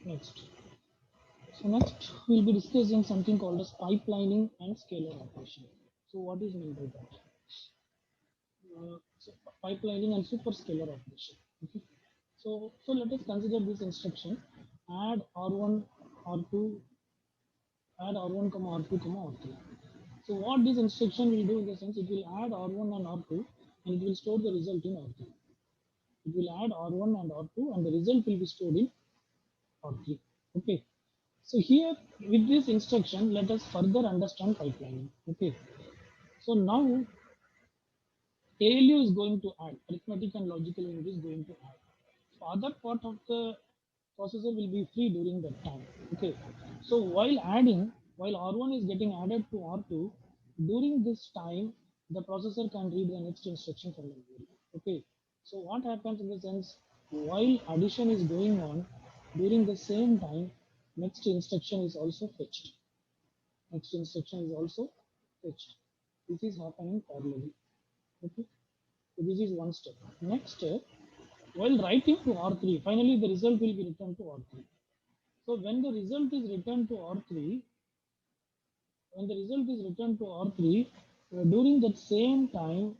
Next. So next we'll be discussing something called as pipelining and scalar operation. So what is meant by that? So pipelining and superscalar operation. Okay. So let us consider this instruction: add R1, R2, add R1, R2, R3. So what this instruction will do in the sense it will add R1 and R2 and it will store the result in R3. It will add R1 and R2 and the result will be stored in R3. Okay. So here with this instruction, let us further understand pipelining. Okay. So now ALU is going to add, arithmetic and logical unit is going to add. So other part of the processor will be free during that time. Okay. So while adding, while R1 is getting added to R2, during this time, the processor can read the next instruction from the memory. Okay. So what happens in the sense, while addition is going on, during the same time, next instruction is also fetched. Next instruction is also fetched. This is happening parallelly. Okay. So this is one step. Next step, while writing to R3, finally the result will be returned to R3. So when the result is returned to R3, when the result is returned to R3, during that same time,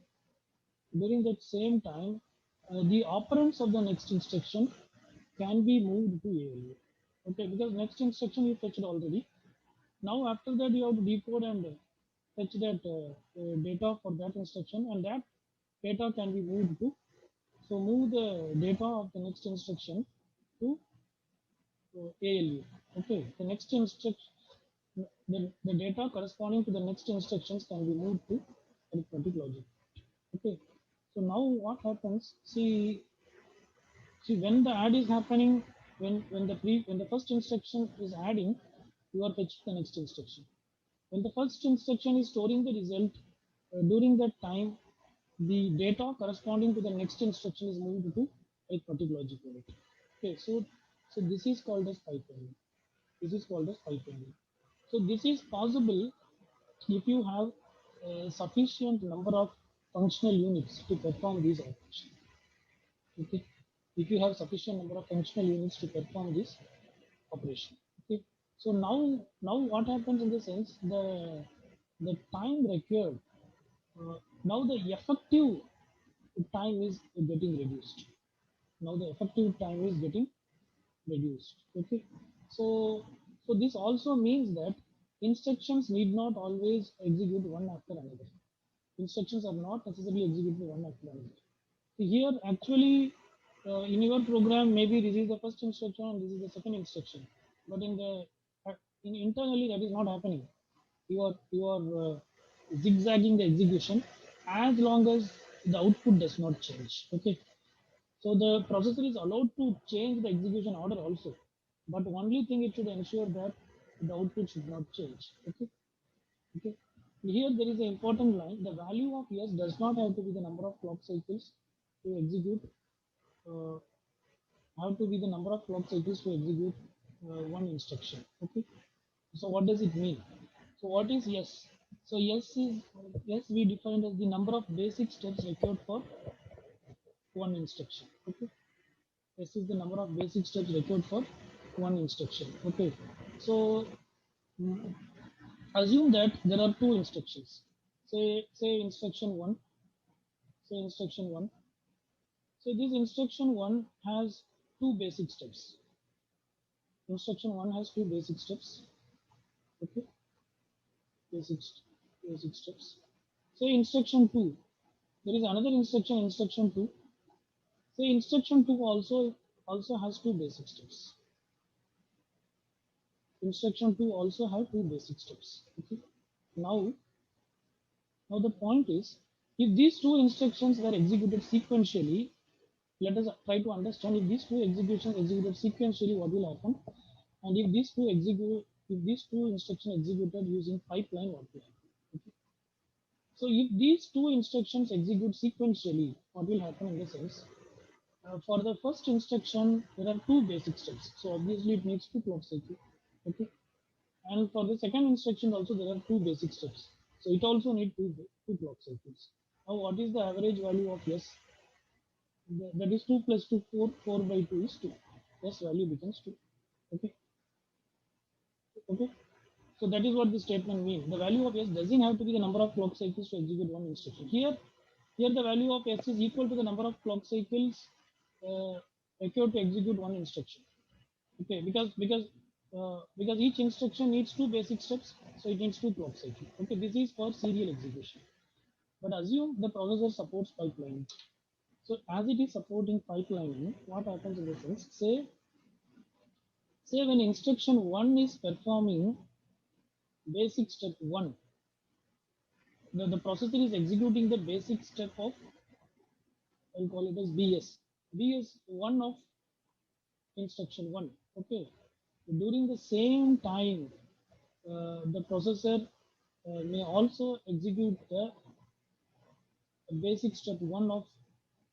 the operands of the next instruction can be moved to ALU. Okay, because next instruction you fetched already. Now after that you have to decode and fetch that data for that instruction, and that data can be moved to. So move the data of the next instruction to ALU. Okay, the next instruction, the data corresponding to the next instructions can be moved to arithmetic logic. Okay, so now what happens? See when the add is happening, when the first instruction is adding, you are fetching the next instruction. When the first instruction is storing the result, during that time, the data corresponding to the next instruction is moved to arithmetic logic unit. Okay, so this is called as pipelining. This is called as pipelining. So this is possible if you have a sufficient number of functional units to perform these operations. Okay, if you have sufficient number of functional units to perform this operation. Okay, so now what happens in the sense, the time required, now the effective time is getting reduced. Now the effective time is getting reduced. Okay, so so this also means that instructions need not always execute one after another. Instructions are not necessarily executed one after another. Here actually, in your program maybe this is the first instruction and this is the second instruction, but in internally that is not happening. You are zigzagging the execution as long as the output does not change. Okay, so the processor is allowed to change the execution order also, but only thing it should ensure that the output should not change. Okay, okay. Here there is an important line: the value of s does not have to be the number of clock cycles to execute, uh, have to be the number of clock cycles to execute one instruction. Okay, so what does it mean? So what is yes? So yes we defined as the number of basic steps required for one instruction. Okay, this is the number of basic steps required for one instruction. Okay, so mm, assume that there are two instructions. Say instruction one. Say instruction one. So this instruction one has two basic steps. Instruction one has two basic steps. Okay, basic basic steps. Say instruction two. There is another instruction, instruction two. Say instruction two also has two basic steps. Instruction two also have two basic steps. Okay. Now Now the point is, if these two instructions were executed sequentially, let us try to understand if these two executions executed sequentially, what will happen, and if these two instructions executed using pipeline, what will happen. Okay? So if these two instructions execute sequentially, what will happen in the sense, for the first instruction, there are two basic steps. So obviously it needs two clock cycles. Okay. And for the second instruction also there are two basic steps. So it also needs two clock cycles. Now what is the average value of s? That is 2 plus 2, 4, 4 by 2 is 2. S value becomes 2. Okay, okay. So that is what the statement means. The value of s doesn't have to be the number of clock cycles to execute one instruction. Here the value of s is equal to the number of clock cycles required to execute one instruction. Okay, because each instruction needs two basic steps, so it needs two clock cycles. Okay, this is for serial execution. But assume the processor supports pipelining. So as it is supporting pipelining, what happens in the sense, say when instruction one is performing basic step one, the processor is executing the basic step of, I'll call it as BS. BS one of instruction one. Okay. During the same time, the processor may also execute the basic step one of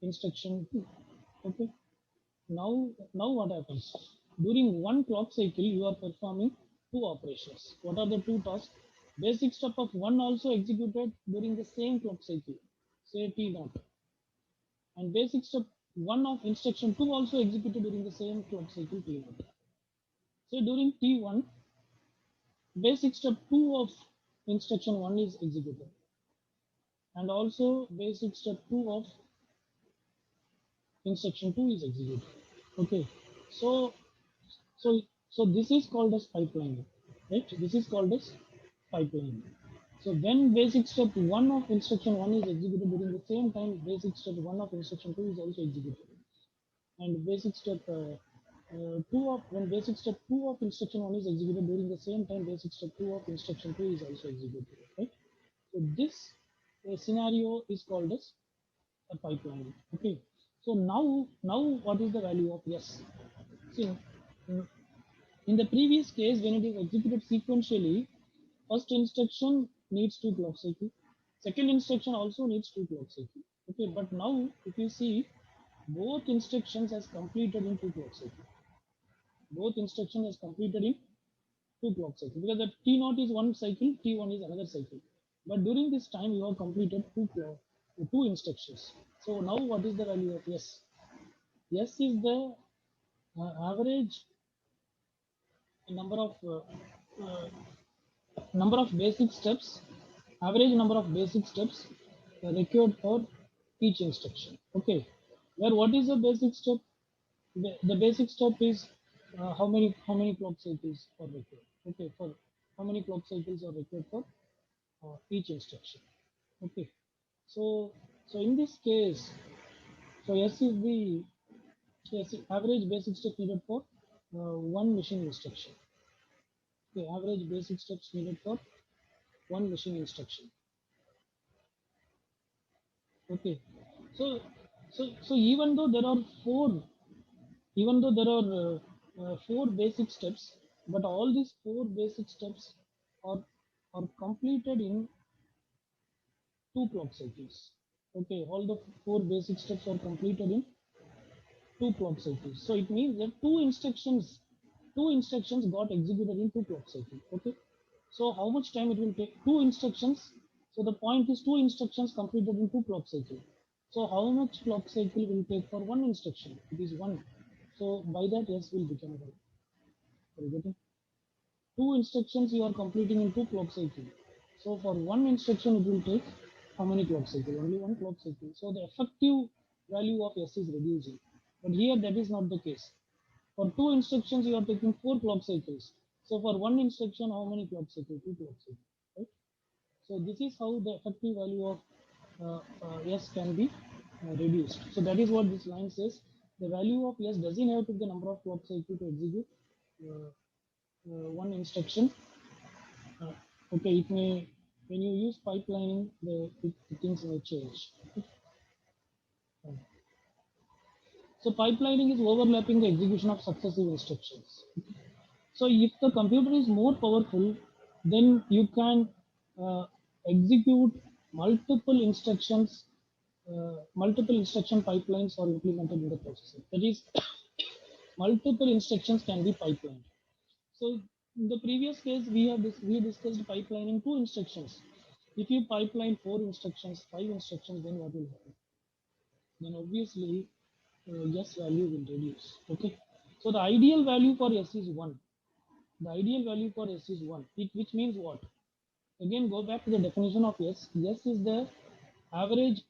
instruction two. Okay. Now what happens? During one clock cycle, you are performing two operations. What are the two tasks? Basic step of one also executed during the same clock cycle, say T naught, and basic step one of instruction two also executed during the same clock cycle T naught. So during T1, basic step two of instruction one is executed, and also basic step two of instruction two is executed. Okay, so so so this is called as pipeline, right? This is called as pipeline. So when basic step one of instruction one is executed during the same time, basic step one of instruction two is also executed, and basic step two of when basic step two of instruction one is executed during the same time, basic step two of instruction two is also executed, right? So this scenario is called as a pipeline. Okay. So now what is the value of yes? See, mm, in the previous case, when it is executed sequentially, first instruction needs two clock cycles. Second instruction also needs two clock cycles. Okay, but now if you see, both instructions has completed in two clock cycles. Both instruction has completed in two clock cycles because the T naught is one cycle, T1 is another cycle. But during this time, you have completed two instructions. So now what is the value of yes? Yes is the average number of number of basic steps, average number of basic steps required for each instruction. Okay, where what is the basic step? The basic step is how many clock cycles are required. Okay, for how many clock cycles are required for each instruction. Okay, so so in this case, so S is the average basic step needed for one machine instruction. The average basic steps needed for one machine instruction. Okay, so so even though there are four basic steps, but all these four basic steps are are completed in two clock cycles. Okay, all the four basic steps are completed in two clock cycles. So it means that two instructions got executed in two clock cycles. Okay, so how much time it will take? Two instructions. So the point is two instructions completed in two clock cycle. So how much clock cycle will take for one instruction? It is one. So by that S will become one. Are you getting? Two instructions you are completing in two clock cycle. So for one instruction it will take how many clock cycle? Only one clock cycle. So the effective value of S is reducing. But here that is not the case. For two instructions you are taking four clock cycles. So for one instruction how many clock cycles? Two clock cycles. Right? So this is how the effective value of S can be reduced. So that is what this line says. The value of S doesn't have to be the number of clock cycles to execute uh, one instruction. Uh, okay, it may when you use pipelining, the things may change. So pipelining is overlapping the execution of successive instructions. So if the computer is more powerful, then you can execute multiple instructions. Multiple instruction pipelines are implemented in the processor. That is, multiple instructions can be pipelined. So in the previous case, we discussed pipelining two instructions. If you pipeline four instructions, five instructions, then what will happen? Then obviously, yes value will reduce. Okay. So the ideal value for S is 1. The ideal value for S is 1, which means what? Again, go back to the definition of S. S is the average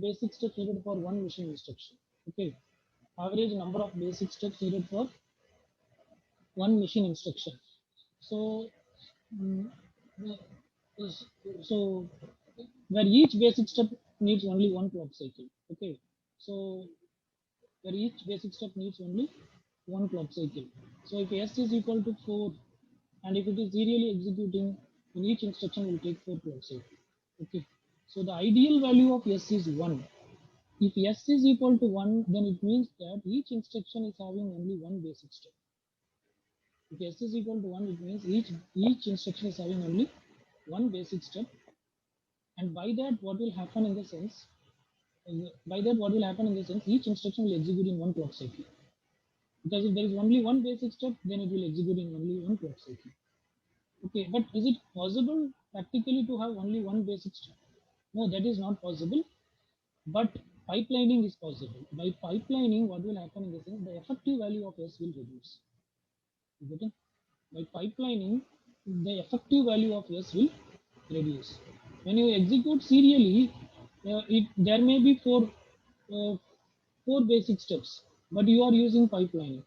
basic steps needed for one machine instruction. Okay, average number of basic steps needed for one machine instruction. So, mm, so where each basic step needs only one clock cycle. Okay, so where each basic step needs only one clock cycle. So if S is equal to 4, and if it is serially executing, in each instruction will take 4 clock cycles. Okay, so the ideal value of S is 1. If S is equal to 1, then it means that each instruction is having only one basic step. If S is equal to 1, it means each instruction is having only one basic step. And by that, what will happen in the sense, each instruction will execute in one clock cycle. Because if there is only one basic step, then it will execute in only one clock cycle. Okay, but is it possible practically to have only one basic step? No, that is not possible. But pipelining is possible. By pipelining, what will happen in the sense the effective value of S will reduce. You getting? By pipelining, the effective value of S will reduce. When you execute serially, there may be uh, four basic steps, but you are using pipelining.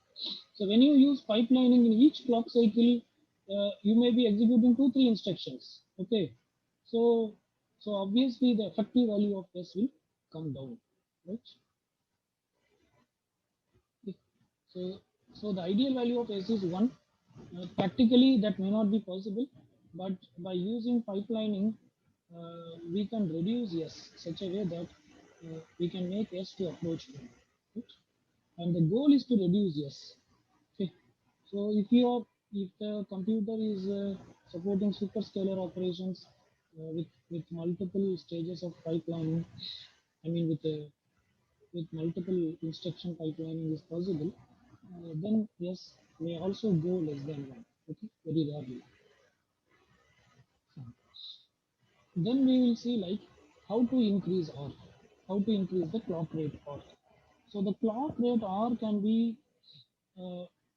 So when you use pipelining in each clock cycle, you may be executing 2-3 instructions. Okay, so obviously the effective value of S will come down, right? So, the ideal value of S is 1. Practically, that may not be possible, but by using pipelining, we can reduce S such a way that we can make S to approach 1. Right? And the goal is to reduce S. Okay. So, if the computer is supporting superscalar operations with multiple stages of pipelining, I mean with multiple instruction pipelining is possible, then yes, may also go less than one. Okay, very rarely. Then we will see like how to increase R, how to increase the clock rate R. So the clock rate R can be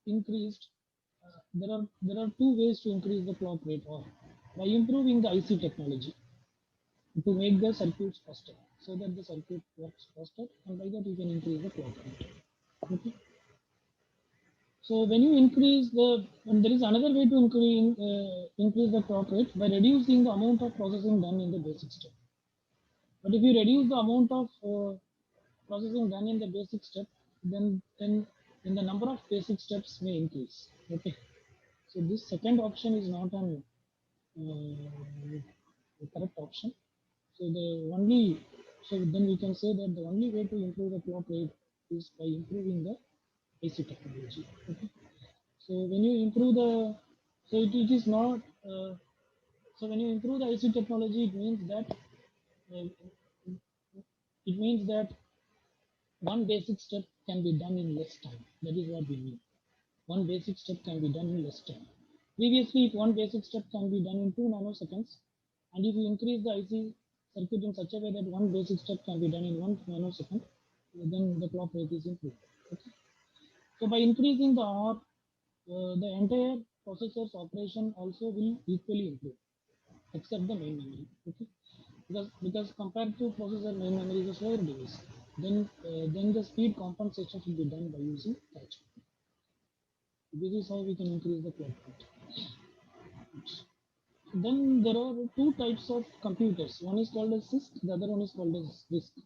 increased. There are two ways to increase the clock rate R by improving the IC technology to make the circuits faster, so that the circuit works faster, and by that you can increase the clock rate. Okay. So when you increase and there is another way to increase the clock rate by reducing the amount of processing done in the basic step. But if you reduce the amount of processing done in the basic step, then the number of basic steps may increase. Okay. So this second option is not an correct option. So then we can say that the only way to improve the clock rate is by improving the IC technology. Okay. So when you improve the, so it is not. So when you improve the IC technology, uh, it means that one basic step can be done in less time. That is what we mean. One basic step can be done in less time. Previously, if one basic step can be done in 2 nanoseconds, and if you increase the IC circuit in such a way that one basic step can be done in 1 nanosecond, then the clock rate is improved. Okay. So by increasing the R, the entire processor's operation also will equally improve, except the main memory. Okay, because compared to processor, main memory is a slower device. Then the speed compensation should be done by using catch. This is how we can increase the clock rate. Then there are two types of computers. One is called as CISC, the other one is called as RISC.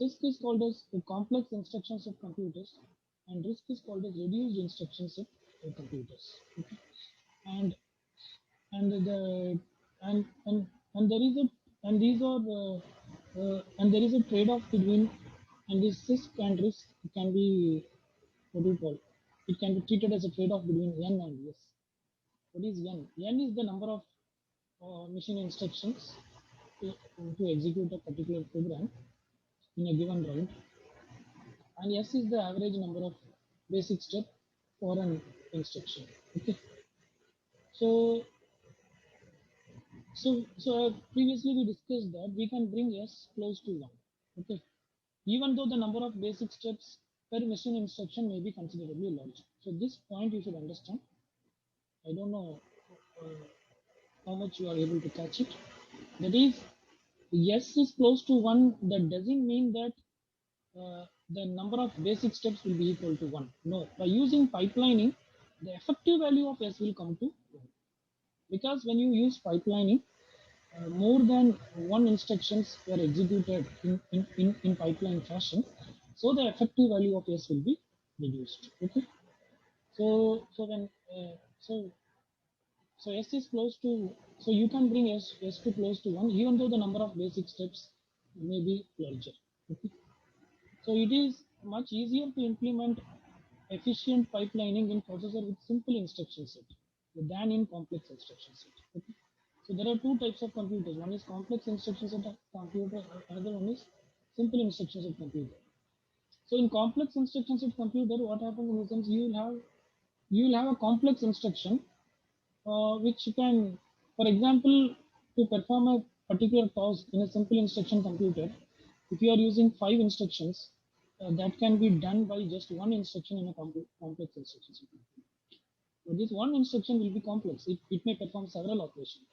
CISC is called as the complex instruction set computers, and RISC is called as reduced instruction set computers. Okay. And and the and there is a and these are and there is a trade-off between, and this CISC and RISC can be, what do you call, it can be treated as a trade-off between N and S. What is N? N is the number of machine instructions to execute a particular program in a given round, and S is the average number of basic steps for an instruction. Okay, so previously we discussed that we can bring S close to 1. Okay, even though the number of basic steps per machine instruction may be considerably large. So this point you should understand. I don't know uh, how much you are able to catch it. That is, yes is close to 1. That doesn't mean that the number of basic steps will be equal to 1. No, by using pipelining, the effective value of S will come to 1. Because when you use pipelining, more than one instructions were executed in pipeline fashion, so the effective value of S will be reduced. Okay. So when so S is close to, so you can bring S to close to 1 even though the number of basic steps may be larger. Okay. So it is much easier to implement efficient pipelining in processor with simple instruction set than in complex instruction set. Okay. So there are two types of computers. One is complex instruction set computer, another one is simple instruction set computer. So in complex instruction set computer, what happens in the sense you will have a complex instruction which can, for example, to perform a particular task in a simple instruction computer, if you are using 5 instructions, that can be done by just one instruction in a complex instruction set. But this one instruction will be complex. It may perform several operations.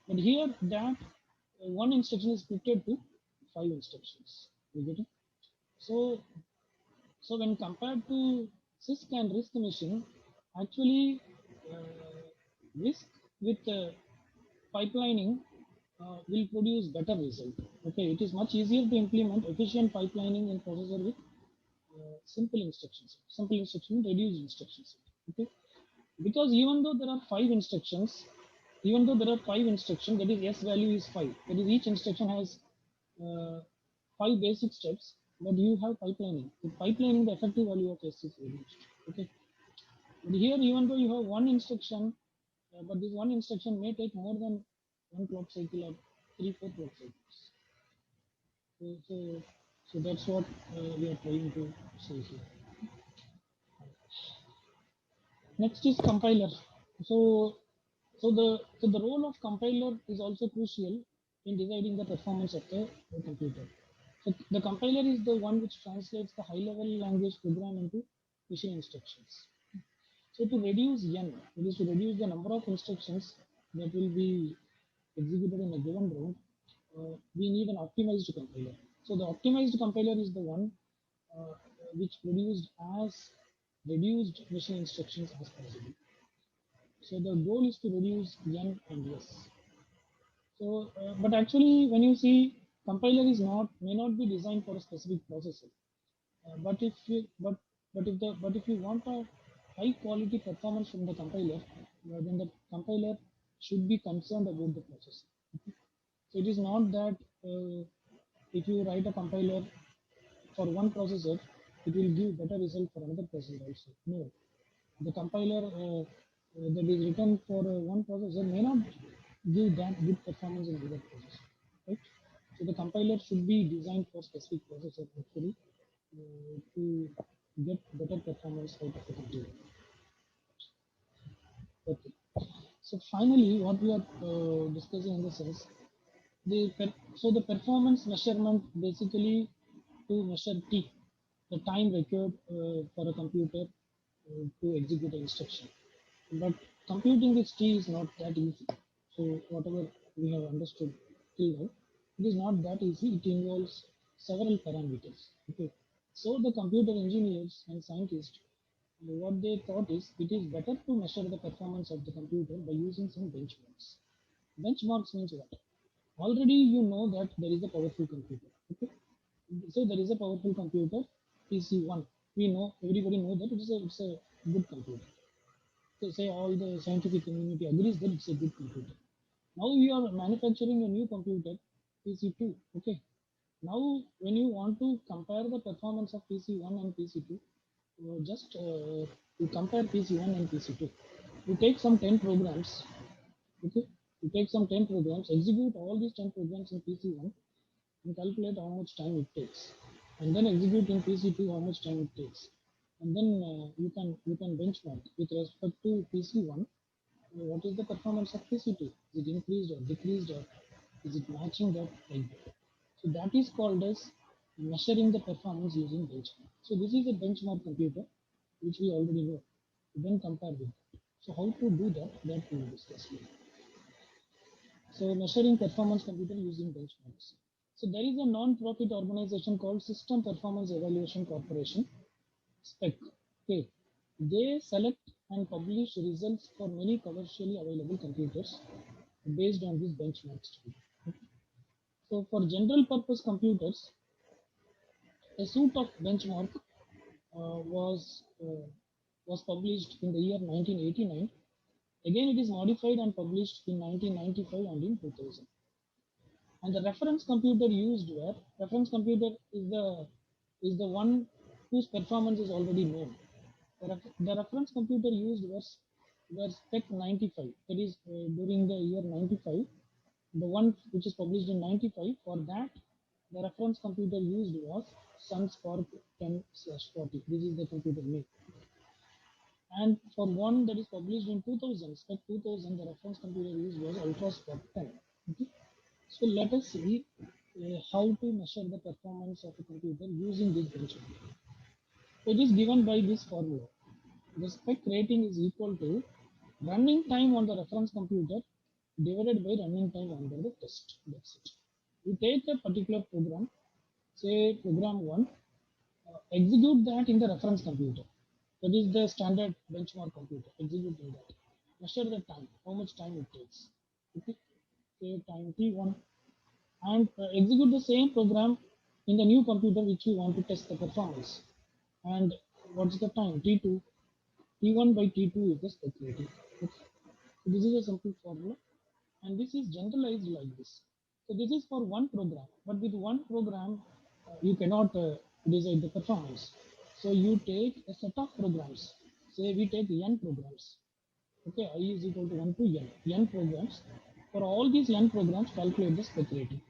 But here that one instruction is split to 5 instructions. You get it? So so when compared to CISC and RISC machine, actually RISC with pipelining will produce better result. Okay, it is much easier to implement efficient pipelining in processor with simple instruction, reduced instructions. Okay, because even though there are 5 instructions, that is S value is 5. That is each instruction has uh, 5 basic steps, but you have pipelining. With pipelining, the effective value of S is reduced. Okay, but here even though you have one instruction, but this one instruction may take more than one clock cycle or 3, 4 clock cycles. So that's what we are trying to say here. Next is compiler. So, so the role of compiler is also crucial in deciding the performance of the computer. So the compiler is the one which translates the high-level language program into machine instructions. So to reduce n, it is to reduce the number of instructions that will be executed in a given round, we need an optimized compiler. So the optimized compiler is the one uh, which produced as reduced machine instructions as possible. So the goal is to reduce n and s. So, but actually, when you see compiler is not may not be designed for a specific processor. But if you but if you want a high quality performance from the compiler, then the compiler should be concerned about the processor. So it is not that if you write a compiler for one processor, it will give better result for another processor also. No, the compiler that is written for one processor may not give that good performance in other processor, right? So the compiler should be designed for specific processor actually to get better performance out of the computer. Okay. So finally, what we are discussing in the sense, so the performance measurement basically to measure T, the time required for a computer to execute an instruction. But computing with T is not that easy. So whatever we have understood till now, it is not that easy. It involves several parameters. Okay. So the computer engineers and scientists, what they thought is it is better to measure the performance of the computer by using some benchmarks. Benchmarks means what? Already you know that there is a powerful computer. Okay. So there is a powerful computer, PC1. We know, everybody know that it's a good computer. So say all the scientific community agrees that it's a good computer. Now we are manufacturing a new computer, PC2. Okay. Now when you want to compare the performance of PC1 and PC2, just you compare PC1 and PC2. You take some 10 programs. Okay. You take some 10 programs, execute all these 10 programs in PC1 and calculate how much time it takes, and then execute in PC2 how much time it takes, and then you can benchmark with respect to PC1. What is the performance of PC2? Is it increased or decreased, or is it matching that like that? So that is called as measuring the performance using benchmark. So this is a benchmark computer, which we already know. then compare with that. So how to do that? That we will discuss here. So measuring performance computer using benchmarks. So there is a non-profit organization called System Performance Evaluation Corporation, SPEC. Okay. They select and publish results for many commercially available computers based on this benchmark study. So for general purpose computers, a suite of benchmark was published in the year 1989. Again, it is modified and published in 1995 and in 2000. And the reference computer used were reference computer is the one whose performance is already known. The reference computer used was Spec 95. That is during the year 95. The one which is published in 95, for that the reference computer used was Sun Spark 10/40. This is the computer name. And for one that is published in 2000, Spec 2000, the reference computer used was Ultra Spark 10. Okay? So let us see how to measure the performance of a computer using this benchmark. It is given by this formula. The spec rating is equal to running time on the reference computer divided by running time under the test. That's it. You take a particular program, say program 1, execute that in the reference computer. That is the standard benchmark computer. Execute in that. Measure the time, how much time it takes. Okay, say time t1, and execute the same program in the new computer which you want to test the performance. And what's the time? T2. T1 by T2 is the spec rating. Okay. So this is a simple formula, and this is generalized like this. So this is for one program, but with one program, you cannot decide the performance. So you take a set of programs. Say we take n programs. Okay, I is equal to 1 to n programs. For all these n programs, calculate the spec rating.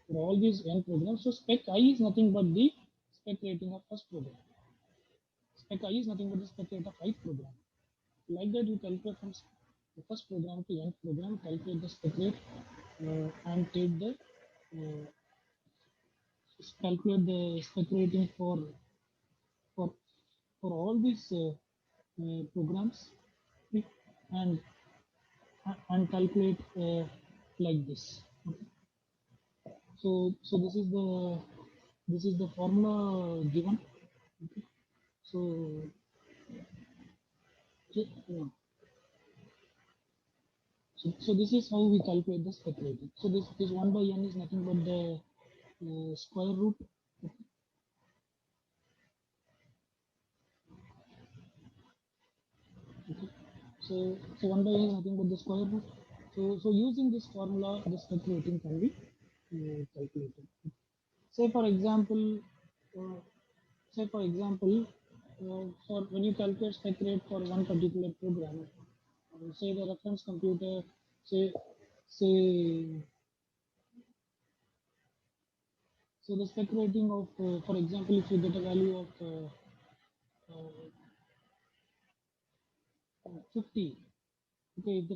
For all these n programs, so spec I is nothing but the spec rating of first program. Spec I is nothing but the spec rate of ith program. Like that, you calculate from the first program to nth program, calculate the spec rate, and take the uh, calculate the spec rating for for all these programs, okay, and calculate like this. Okay. So this is the formula given. Okay. So, yeah. So this is how we calculate the spec rating. So this 1 by n is nothing but the square root. Okay. So 1 by n is nothing but the square root. So using this formula, the spec rating can be calculated. Say for example, uh, say for example, for when you calculate spec rate for one particular program, say the reference computer, say say so the spec rating of, for example, if you get a value of uh, 50. Okay,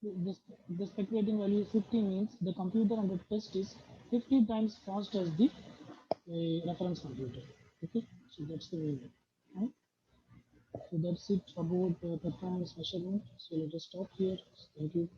the spec rating value is 50 means the computer under test is 50 times fast as the reference computer. Okay, so that's the way. Right? So that's it about performance measurement. So let us stop here. Thank you.